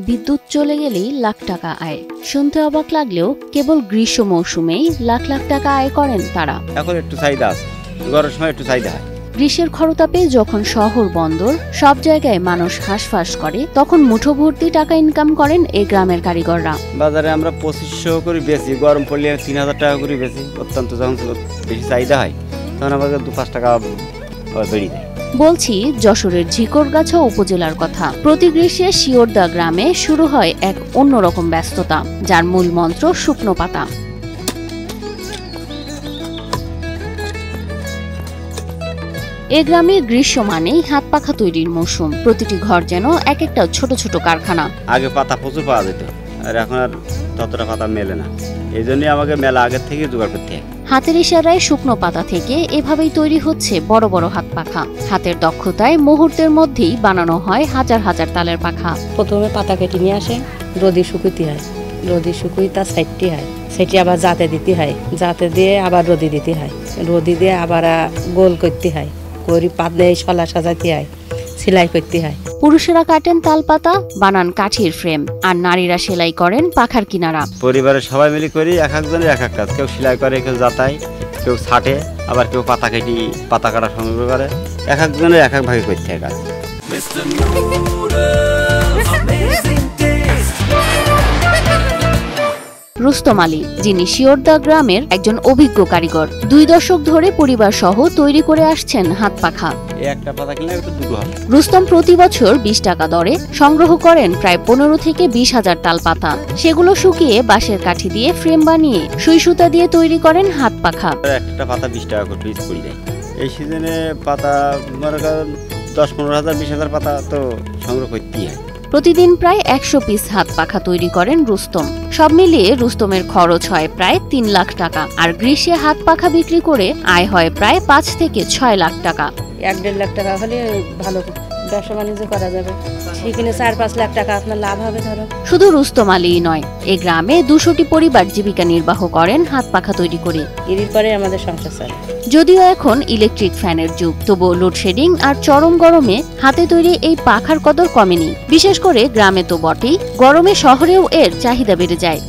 বিদ্যুৎ চলে গেলেই লাখ টাকা আয়। শুনতে অবাক লাগলেও কেবল গ্রীষ্ম মৌসুমেই লাখ লাখ টাকা আয় করেন তারা। এখন একটু চাহিদা আছে, গরমের সময় একটু চাহিদা হয়। গ্রীষ্মের খরতাপে যখন শহর বন্দর সব জায়গায় মানুষ হাঁসফাঁস করে, তখন মুঠো ভর্তি টাকা ইনকাম করেন এই গ্রামের কারিগররা। বাজারে আমরা 2500 করে বেশি, গরম পড়লে 3000 টাকা করে বেশি। অত্যন্ত যখন বেশি চাহিদা হয় তখন আমাদের 2-5 টাকা বেড়ে যায়। বলছি যশোরের ঝিকরগাছা উপজেলার কথা। প্রতি গ্রীষ্মে শিওরদা গ্রামে শুরু হয় এক অন্যরকম ব্যস্ততা, যার মূল মন্ত্র শুকনো পাতা। এ গ্রামে গ্রীষ্ম মানেই হাত পাখা তৈরির মৌসুম। প্রতিটি ঘর যেন এক একটা ছোট ছোট কারখানা। আগে পাতা প্রচুর পাওয়া যেত, আর এখন আর ততটা পাতা মেলে না। এই জন্যই আমাকে মেলা আগের থেকে জোগাড় করতে হয়। হাতের ইশারায় শুকনো পাতা থেকে এভাবেই তৈরি হচ্ছে বড় বড় হাত পাখা। হাতের দক্ষতায় মুহূর্তের মধ্যেই বানানো হয় হাজার হাজার তালের পাখা। প্রথমে পাতা কেটে নিয়ে আসে, রোদে শুকুতে হয়, রোদে শুকুই তা সাইডটি হয়, সেটি আবার জাতে দিতে হয়, জাতে দিয়ে আবার রোদে দিতে হয়, রোদি দিয়ে আবার গোল করতে হয়, করি পাত দিয়ে শলা সাজাতে হয়, সেলাই করতে হয়। পুরুষেরা কাটেন তাল পাতা, বানান কাঠির ফ্রেম, আর নারীরা সেলাই করেন পাখার কিনারা। পরিবারের সবাই মিলে করি, এক একজনের এক এক কাজ। কেউ সেলাই করে, কেউ জাতায়, কেউ ছাটে, আবার কেউ পাতা কেটে পাতা কাটা সংগ্রহ করে। এক একজনের এক এক ভাগে করতে হয় কাজ। রুস্তম আলী, যিনি শিওরদা গ্রামের একজন অভিজ্ঞ কারিগর, 2 দশক ধরে পরিবার সহ তৈরি করে আসছেন হাত পাখা। একটা পাতা কিনলে দুটো হয়। রুস্তম প্রতি বছর 20 টাকা দরে সংগ্রহ করেন প্রায় 15 থেকে 20 হাজার তাল পাতা। সেগুলো শুকিয়ে বাঁশের কাঠি দিয়ে ফ্রেম বানিয়ে সুই সুতা দিয়ে তৈরি করেন হাত পাখা। একটা পাতা 20 টাকা করে পিস পড়ে যায়। এই সিজনে পাতা মনে করেন 10-15 হাজার 20 হাজার পাতা তো সংগ্রহ করতেই হয়। প্রতিদিন প্রায় 100 পিস হাত পাখা তৈরি করেন রুস্তম। সব মিলিয়ে রুস্তমের খরচ হয় প্রায় 3 লাখ টাকা, আর গ্রীষ্মে হাত পাখা বিক্রি করে আয় হয় প্রায় 5 থেকে 6 লাখ টাকা। 1-1.5 লাখ টাকা হলে ভালো ব্যবসা বাণিজ্য করা যাবে। সেখানে 4-5 লাখ টাকা আপনার লাভ হবে। ধরো শুধু রুস্তম আলীই নয়, এই গ্রামে 200টি পরিবার জীবিকা নির্বাহ করেন হাত পাখা তৈরি করে। এর পরে আমাদের সংসার চলে। যদিও এখন ইলেকট্রিক ফ্যানের যুগ, তবুও লোডশেডিং আর চরম গরমে হাতে তৈরি এই পাখার কদর কমেনি। বিশেষ করে গ্রামে তো বটেই, গরমে শহরেও এর চাহিদা বেড়ে যায়।